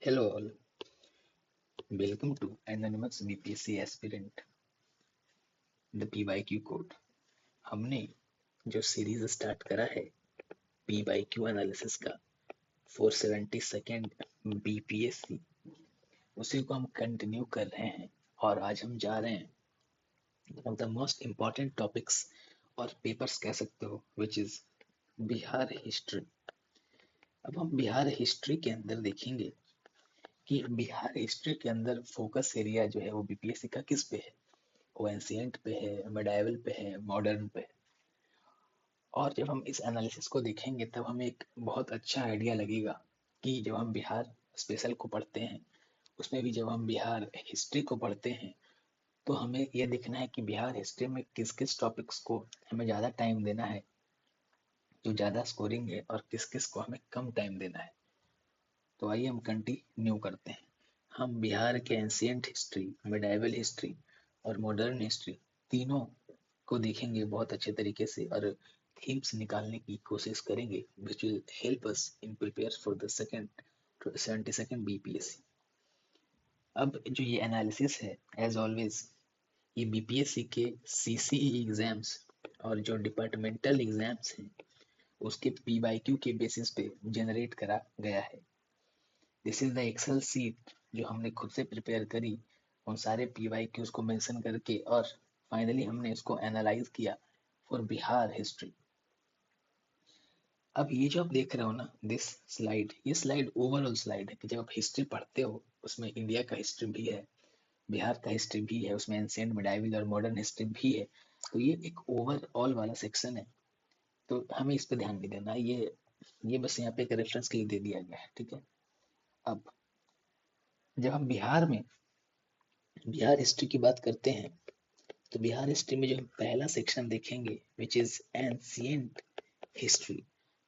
Hello all, welcome to Anonymous BPSC Aspirant, the PYQ code। हमने जो series start करा है PYQ एनालिसिस का 472nd BPSC, उसी को हम कंटिन्यू कर रहे हैं और आज हम जा रहे हैं one of the most important topics और पेपर्स कह सकते हो विच इज बिहार हिस्ट्री। अब हम बिहार हिस्ट्री के अंदर देखेंगे कि बिहार हिस्ट्री के अंदर फोकस एरिया जो है वो बीपीएससी का किस पे है। वो एंशियंट पे है, मिडाइवल पे है, मॉडर्न पे है। और जब हम इस एनालिसिस को देखेंगे तब हमें एक बहुत अच्छा आइडिया लगेगा कि जब हम बिहार स्पेशल को पढ़ते हैं, उसमें भी जब हम बिहार हिस्ट्री को पढ़ते हैं, तो हमें यह देखना है कि बिहार हिस्ट्री में किस किस टॉपिक्स को हमें ज़्यादा टाइम देना है, जो ज़्यादा स्कोरिंग है, और किस किस को हमें कम टाइम देना है। तो आइए हम कंटिन्यू करते हैं। हम बिहार के एंशियंट हिस्ट्री, मिडाइवल हिस्ट्री और मॉडर्न हिस्ट्री तीनों को देखेंगे बहुत अच्छे तरीके से और थीम्स निकालने की कोशिश करेंगे which will help us in prepare for the second 72nd BPSC। अब जो ये एनालिसिस है एज ऑलवेज ये बीपीएससी के सीसीई एग्जाम्स और जो डिपार्टमेंटल एग्जाम्स हैं उसके पीवाईक्यू के बेसिस पे जनरेट करा गया है। This is the Excel sheet जो हमने खुद से प्रिपेयर करी, उन सारे पीवाईक्यूज को मेंशन करके, और फाइनली हमने इसको एनालाइज किया फॉर बिहार हिस्ट्री। अब ये जो आप देख रहे हो ना, दिस स्लाइड, ये स्लाइड ओवरऑल स्लाइड है कि जब आप हिस्ट्री पढ़ते हो उसमें इंडिया का हिस्ट्री भी है, बिहार का हिस्ट्री भी है, उसमें एंशिएंट, मिडाइवल और मॉडर्न हिस्ट्री भी है। तो ये एक ओवरऑल वाला सेक्शन है, तो हमें इस पर ध्यान नहीं देना। ये बस यहाँ पे एक रेफरेंस के लिए दे दिया गया है, ठीक है। अब जब हम बिहार हिस्ट्री की बात करते हैं, तो बिहार हिस्ट्री में जो हम पहला सेक्शन देखेंगे विच इज एंशिएंट हिस्ट्री।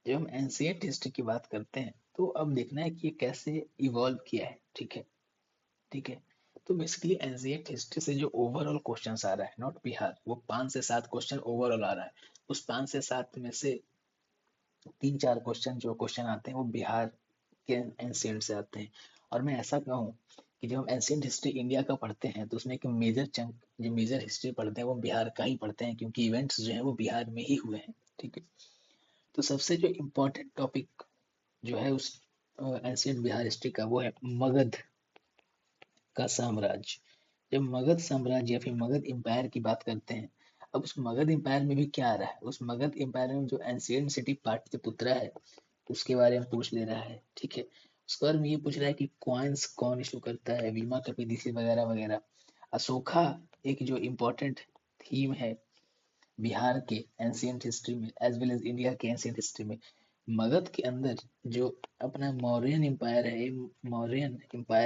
जब हम एंशिएंट हिस्ट्री की बात करते हैं तो अब देखना है कि ये कैसे इवॉल्व किया है, ठीक है। ठीक है, तो बेसिकली एंशिएंट हिस्ट्री से जो ओवरऑल क्वेश्चन आ रहा है, नॉट बिहार, वो 5 से 7 क्वेश्चन ओवरऑल आ रहा है। उस 5 से 7 में से 3-4 क्वेश्चन जो क्वेश्चन आते हैं वो बिहार के एंशिएंट से आते हैं। और मैं ऐसा कहूँ कि जब हम एंशिएंट हिस्ट्री इंडिया का पढ़ते हैं तो उसमें एक मेजर चंक, जो मेजर हिस्ट्री पढ़ते हैं वो बिहार का ही पढ़ते हैं, क्योंकि इवेंट्स जो है वो बिहार में ही हुए हैं, ठीक है। तो सबसे जो इम्पोर्टेंट टॉपिक जो है उस एंशिएंट बिहार हिस्ट्री का वो है मगध का साम्राज्य। जब मगध साम्राज्य या फिर मगध एम्पायर की बात करते हैं, अब उस मगध एम्पायर में भी क्या आ रहा है, उस मगध एम्पायर में जो एंशिएंट सिटी पाटलिपुत्रा है उसके बारे में पूछ ले रहा है, ठीक है। उसके बारे में ये पूछ रहा है कि कॉइन्स कौन इशू करता है, बीमा कपीदिसी वगैरह वगैरह। अशोका एक जो इम्पोर्टेंट थीम है बिहार के एंशिएंट हिस्ट्री में एज वेल एज इंडिया के एंशिएंट हिस्ट्री में। मगध के अंदर जो अपना मौर्यन एम्पायर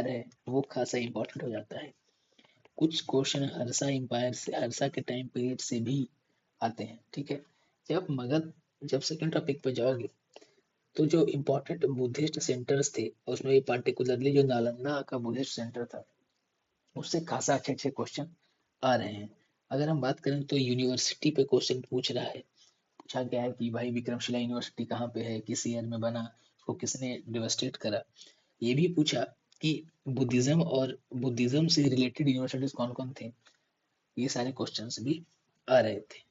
है वो खासा इम्पोर्टेंट हो जाता है। कुछ क्वेश्चन हर्षा एम्पायर से, हर्षा के टाइम पीरियड से भी आते हैं, ठीक है। जब सेकंड टॉपिक पे जाओगे तो जो इम्पोर्टेंट बुद्धिस्ट सेंटर्स थे उसमें पार्टिकुलरली जो नालंदा का बुद्धिस्ट सेंटर था उससे खासा अच्छे अच्छे क्वेश्चन आ रहे हैं। अगर हम बात करें तो यूनिवर्सिटी पे क्वेश्चन पूछ रहा है, पूछा गया है कि भाई विक्रमशिला यूनिवर्सिटी कहाँ पे है, किस ईयर में बना, उसको किसने डिवेस्टेट करा। ये भी पूछा कि बुद्धिज्म से रिलेटेड यूनिवर्सिटीज कौन कौन थे। ये सारे क्वेश्चंस भी आ रहे थे।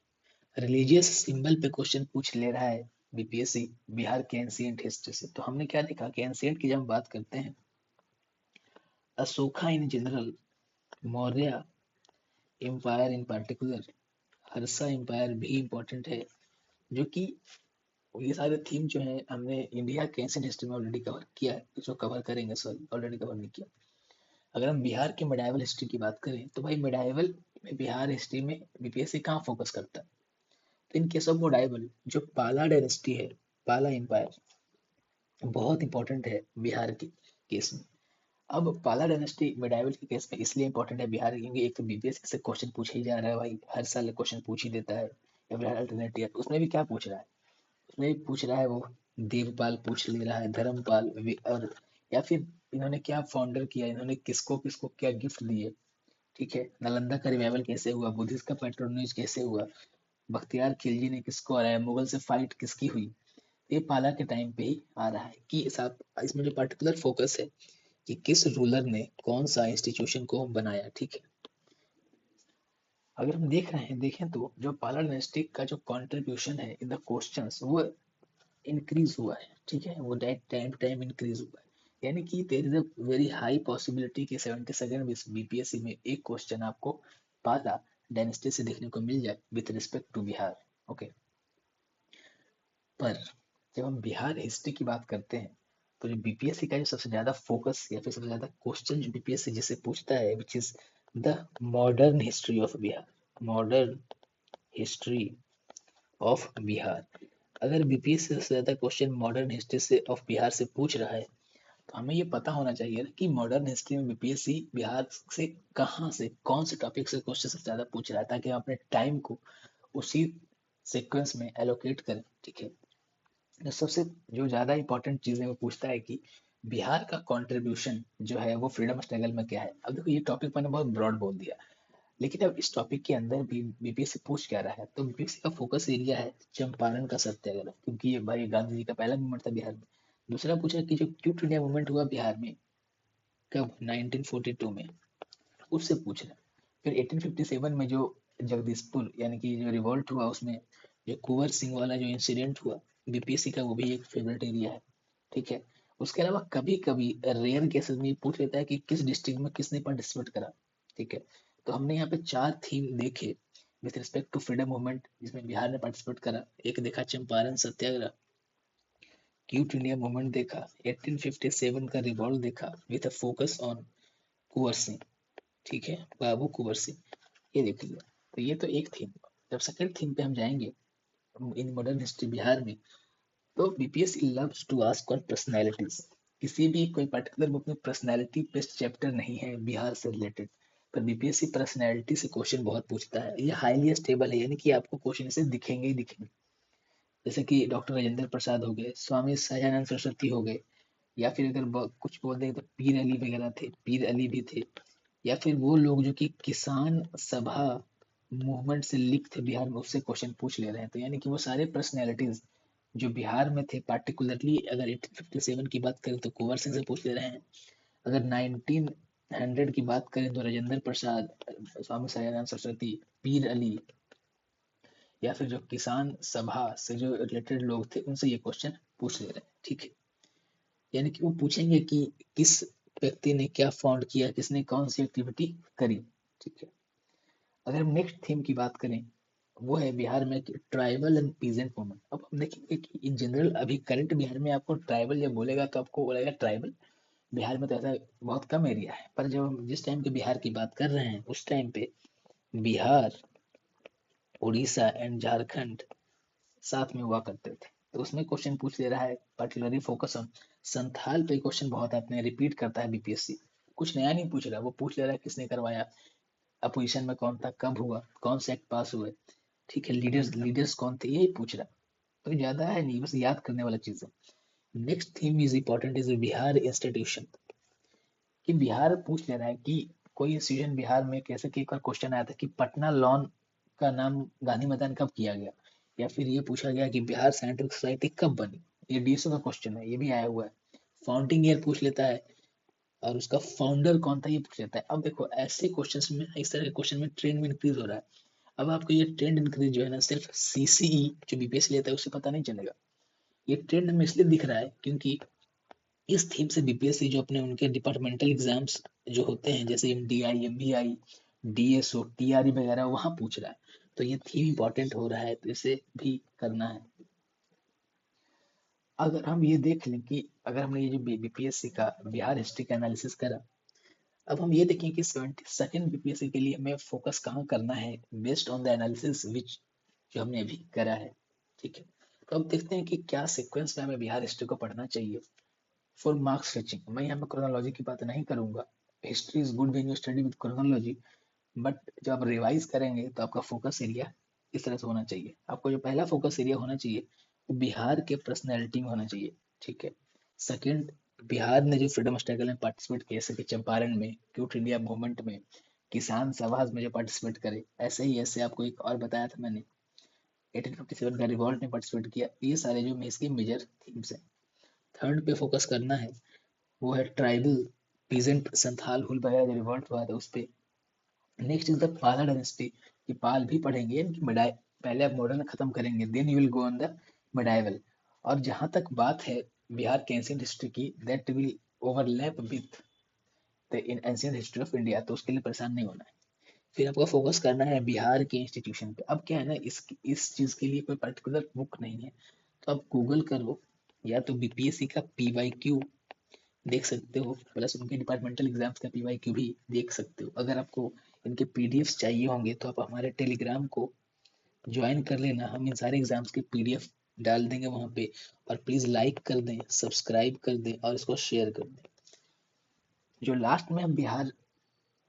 रिलीजियस सिंबल पे क्वेश्चन पूछ ले रहा है बीपीएससी बिहार के एंशिएंट हिस्ट्री से। तो हमने क्या देखा कि एंशिएंट की जब हम बात करते हैं, Ashoka in general, Maurya empire in particular, Harsha empire भी इम्पोर्टेंट है, जो कि ये सारे थीम जो है हमने इंडिया के एंशिएंट हिस्ट्री में ऑलरेडी कवर किया है, जो कवर करेंगे, सॉरी ऑलरेडी कवर नहीं किया। अगर हम बिहार के मिडाइवल हिस्ट्री की बात करें तो भाई मिडाइवल में बिहार हिस्ट्री में बीपीएससी कहाँ फोकस करता है, तो इन केस ऑफ मिडाइवल जो पाला डायनेस्टी है, पाला एम्पायर बहुत इंपॉर्टेंट है बिहार के केस में। अब पाला डायनेस्टी मिडाइवल के केस में इसलिए इंपॉर्टेंट है बिहार, क्योंकि एक तो बीपीएससी से क्वेश्चन पूछा ही जा रहा है भाई, हर साल क्वेश्चन पूछ ही देता है, या फिर अल्टरनेट ईयर उसमें भी क्या पूछ रहा है, उसमें भी पूछ रहा है वो देवपाल पूछ ले रहा है, धर्मपाल और या फिर इन्होंने क्या फाउंडर किया, इन्होंने किसको किसको क्या गिफ्ट दिए, ठीक है। नालंदा का रिवाइवल कैसे हुआ, बुद्धिस्ट का पैट्रोनेज कैसे हुआ, बख्तियार खिलजी ने किसको हराया, मुगल से फाइट किसकी हुई। ये पाला के टाइम पे ही आ रहा है कि साहब इसमें जो पर्टिकुलर फोकस है कि किस रूलर ने कौन सा इंस्टीट्यूशन को बनाया। ठीक है, अगर हम देखें तो जो पाला डायनेस्टी का जो कंट्रीब्यूशन है इन द क्वेश्चंस वो इंक्रीज हुआ है। ठीक है, वो टाइम टाइम इंक्रीज हुआ है, यानी कि there is a very high possibility कि 72nd बीपीएससी में एक क्वेश्चन आपको पाला डायनेस्टी से देखने को मिल जाए with respect to Bihar. Okay, पर जब हम बिहार हिस्ट्री की बात करते हैं तो जो बीपीएससी का जो सबसे ज्यादा फोकस या फिर सबसे ज्यादा क्वेश्चन जो बीपीएससी जिसे पूछता है which is the modern history of Bihar, modern history of Bihar. अगर बीपीएससी से ज्यादा क्वेश्चन मॉडर्न हिस्ट्री से ऑफ बिहार से पूछ रहा है तो हमें ये पता होना चाहिए ना कि मॉडर्न हिस्ट्री में बीपीएससी बिहार से कहाँ से कौन से टॉपिक से क्वेश्चन सबसे ज्यादा पूछ रहा है, ताकि हम अपने टाइम को उसी सीक्वेंस में एलोकेट करें। ठीक है, तो सबसे जो ज्यादा इंपॉर्टेंट चीजें वो पूछता है कि बिहार का कंट्रीब्यूशन जो है वो फ्रीडम स्ट्रगल में क्या है। अब देखो ये टॉपिक मैंने बहुत ब्रॉड बोल दिया, लेकिन अब इस टॉपिक के अंदर भी बीपीएससी पूछ क्या रहा है, तो बीपीएससी का फोकस एरिया है चंपारण का सत्याग्रह, क्योंकि ये भाई गांधी जी का पहला मूवमेंट था बिहार में। दूसरा पूछा कि जो क्विट इंडिया मूवमेंट हुआ बिहार में कब, 1942 में, उससे पूछ रहे हैं। फिर 1857 में जो जगदीशपुर यानी कि जो रिवॉल्ट हुआ उसमें जो कुंवर सिंह वाला जो इंसिडेंट हुआ, बीपीएससी का वो भी एक फेवरेट एरिया है। ठीक है, उसके अलावा कभी कभी रेयर केसेस में पूछ लेता है कि किस डिस्ट्रिक्ट में किसने पार्टिसिपेट करा। ठीक है, तो हमने यहाँ पे 4 थीम देखे with respect to freedom movement जिसमें बिहार ने पार्टिसिपेट करा। एक देखा Champaran Satyagraha, quit India movement देखा, 1857 का रिवॉल्ट देखा with a focus on Kunwar Singh. ठीक है, बाबू कुंवर सिंह, ये देख लिया। तो ये तो एक थीम। जब सेकंड थीम पे हम जाएंगे इन मॉडर्न हिस्ट्री बिहार में, तो BPSC loves to ask on personalities. किसी भी कोई पर्टिकुलर बुक में पर्सनैलिटी बेस्ड चैप्टर नहीं है बिहार से रिलेटेड, पर बीपीएससी पर्सनैलिटी से क्वेश्चन बहुत पूछता है। ये हाईली स्टेबल है, यानी कि आपको क्वेश्चन से दिखेंगे ही दिखेंगे। जैसे कि डॉक्टर राजेंद्र प्रसाद हो गए, स्वामी सहजानंद सरस्वती हो गए, या फिर अगर कुछ बोल दें तो पीर अली वगैरह थे, पीर अली भी थे, या फिर वो लोग जो कि किसान सभा मूवमेंट से लिंक थे बिहार में, उससे क्वेश्चन पूछ ले रहे हैं। तो यानी कि वो सारे पर्सनैलिटीज जो बिहार में थे, पार्टिकुलरली अगर 1857 की बात करें तो कुंवर सिंह से पूछ ले रहे हैं, अगर 1900 की बात करें तो राजेंद्र प्रसाद, स्वामी सयानंद सरस्वती, पीर अली, या फिर जो किसान सभा से जो रिलेटेड लोग थे उनसे ये क्वेश्चन पूछ ले रहे हैं। ठीक है, यानी कि वो पूछेंगे कि किस व्यक्ति ने क्या फाउंड किया, किसने कौन सी एक्टिविटी करी। ठीक है, अगर हम नेक्स्ट थीम की बात करें वो है बिहार में ट्राइबल एंड पीजेंट मूवमेंट। अब हम देखेंगे कि इन जनरल अभी करंट बिहार में आपको ट्राइबल जब बोलेगा तो आपको बोलेगा ट्राइबल, बिहार में तो ऐसा बहुत कम एरिया है। पर जब हम जिस टाइम के बिहार की बात कर रहे हैं उस टाइम पे बिहार, उड़ीसा एंड झारखंड साथ में हुआ करते थे। तो उसमें क्वेश्चन पूछ ले रहा है पर्टिकुलरली फोकस ऑन संथाल पे। क्वेश्चन बहुत आते हैं, रिपीट करता है बीपीएससी, कुछ नया नहीं पूछ रहा, वो पूछ ले रहा है किसने करवाया, अपोजिशन में कौन था, कब हुआ, कौन से एक्ट पास हुए। ठीक है, लीडर्स लीडर्स कौन थे, यही पूछ रहा। तो ज्यादा है नहीं, बस याद करने वाला चीज है। Next theme is important, is Bihar institution. कि बिहार पूछ ले रहा है कि कोई इंस्टीट्यूशन बिहार में, कैसे कि एक बार क्वेश्चन आया था कि पटना लॉन का नाम गांधी मैदान कब किया गया, या फिर ये पूछा गया कि बिहार साइंटिफिक सोसाइटी कब बनी। ये डीएसओ का क्वेश्चन है, ये भी आया हुआ है। फाउंडिंग ईयर पूछ लेता है, और उसका फाउंडर कौन था ये पूछ लेता है। अब देखो ऐसे क्वेश्चंस में, इस तरह के क्वेश्चन में ट्रेंड में इंक्रीज हो रहा है। अब आपको ये ट्रेंड इंक्रीज जो है ना सिर्फ सीसीई जो बीपीएससी लेता है उससे पता नहीं चलेगा। ये ट्रेंड हमें इसलिए दिख रहा है क्योंकि इस थीम से बीपीएससी जो अपने उनके डिपार्टमेंटल एग्जाम्स जो होते हैं जैसे एमडीआई, एमबीआई, डीएसओ, टीआरई वगैरह, वहां पूछ रहा है। तो ये थीम इंपॉर्टेंट हो रहा है, तो इसे भी करना है। अगर हम ये देख लें कि अगर हमने ये जो बीपीएससी का बिहार हिस्ट्री का एनालिसिस करा, अब हम ये देखें कि 72nd बीपीएससी के लिए हमें फोकस कहाँ करना है बेस्ड ऑन द एनालिसिस विच जो हमने अभी करा है। ठीक है, तो अब देखते हैं कि क्या सीक्वेंस में हमें बिहार हिस्ट्री को पढ़ना चाहिए फॉर मार्क्स रीचिंग। मैं यहाँ पे क्रोनोलॉजी की बात नहीं करूंगा, history is good when you study with chronology, but जब आप रिवाइज करेंगे तो आपका फोकस एरिया इस तरह से होना चाहिए। आपको जो पहला फोकस एरिया होना चाहिए वो बिहार के पर्सनैलिटी में होना चाहिए। ठीक है, सेकंड, बिहार ने जो फ्रीडम स्ट्रगल में पार्टिसिपेट किया, जैसे कि चंपारण में, क्विट इंडिया मूवमेंट में, किसान सभा में जो पार्टिसिपेट करे, ऐसे ही ऐसे आपको एक और बताया था मैंने 1857 का रिवॉल्ट में पार्टिसिपेट किया। ये सारे जो इसकी मेजर थीम्स हैं। थर्ड पे फोकस करना है वो है ट्राइबल पीजेंट संथाल हुल वगैरह जो रिवॉल्ट हुआ था उस पे। नेक्स्ट इज द पाला डायनेस्टी, ये पाल भी पढ़ेंगे, यानी कि मिडाई, पहले आप मॉडर्न खत्म करेंगे, then you will go on the medieval. और जहां तक बात है बिहार के एंशियंट हिस्ट्री की, that will overlap with the ancient history of India, तो उसके लिए परेशान नहीं होना है। फिर आपको फोकस करना है बिहार के इंस्टीट्यूशन पे। अब क्या है ना, इस चीज के लिए कोई पर्टिकुलर बुक नहीं है, तो आप गूगल करो, या तो बीपीएससी का पीवाईक्यू देख सकते हो, प्लस उनके डिपार्टमेंटल एग्जाम्स का पीवाईक्यू भी देख सकते हो। अगर आपको इनके पीडीएफ चाहिए होंगे तो आप हमारे टेलीग्राम को ज्वाइन कर लेना, हम इन सारे एग्जाम्स के पीडीएफ डाल देंगे वहां पे। और प्लीज लाइक कर दें, सब्सक्राइब कर दें और इसको शेयर कर दें। जो लास्ट में हम बिहार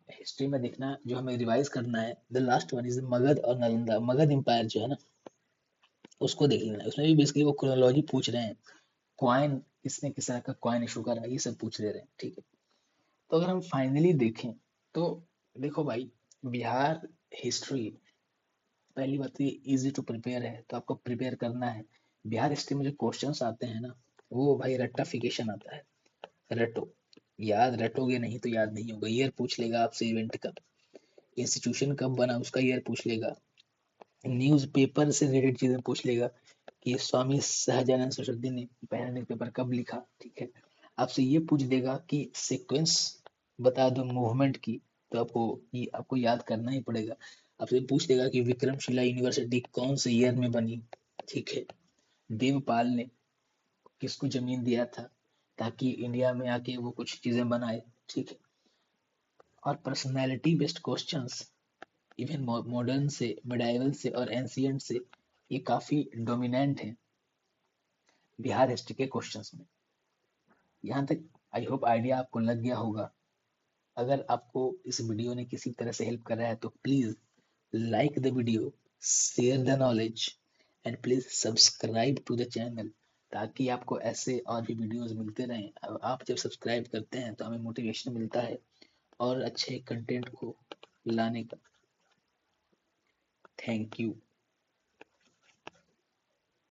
हिस्ट्री में देखना, जो हमें रिवाइज करना है, the last one is Magadh और नालंदा। मगध एम्पायर जो है ना, उसको देख लेना है। उसमें भी बेसिकली वो क्रोनोलॉजी पूछ रहे हैं, क्वाइन किसने किस तरह का क्वाइन इशू करा, ये सब पूछ ले रहे हैं, ठीक है। तो अगर हम फाइनली देखें तो देखो भाई, बिहार हिस्ट्री, पहली बात तो ये इजी टू प्रिपेयर है, तो आपको प्रिपेयर करना है। बिहार हिस्ट्री में जो क्वेश्चंस आते हैं ना, वो भाई रट्टाफिकेशन आता है, रटो, याद रटोगे नहीं तो याद नहीं होगा। ईयर पूछ लेगा आपसे, इवेंट कब, इंस्टीट्यूशन कब बना उसका ईयर पूछ लेगा, न्यूज़पेपर से रिलेटेड चीजें पूछ लेगा कि स्वामी सहजानंद सरस्वती ने पहला न्यूज़पेपर कब लिखा, ठीक है। आपसे ये पूछ देगा कि सीक्वेंस बता दो मूवमेंट की, तो आपको याद करना ही पड़ेगा। आपसे पूछ लेगा कि विक्रमशिला यूनिवर्सिटी कौन से ईयर में बनी, ठीक है। देवपाल ने किसको जमीन दिया था ताकि इंडिया में आके वो कुछ चीजें बनाए, ठीक है। और personality based questions, even modern से, मिडाइवल से और एंशियंट से, ये काफी डोमिनेंट है बिहार हिस्ट्री के क्वेश्चंस में। यहाँ तक आई होप आइडिया आपको लग गया होगा। अगर आपको इस वीडियो ने किसी तरह से हेल्प कर रहा है तो please like the video, share the knowledge and please subscribe to the channel, ताकि आपको ऐसे और भी वीडियोस मिलते रहें। अब आप जब सब्सक्राइब करते हैं तो हमें मोटिवेशन मिलता है और अच्छे कंटेंट को लाने का। Thank you.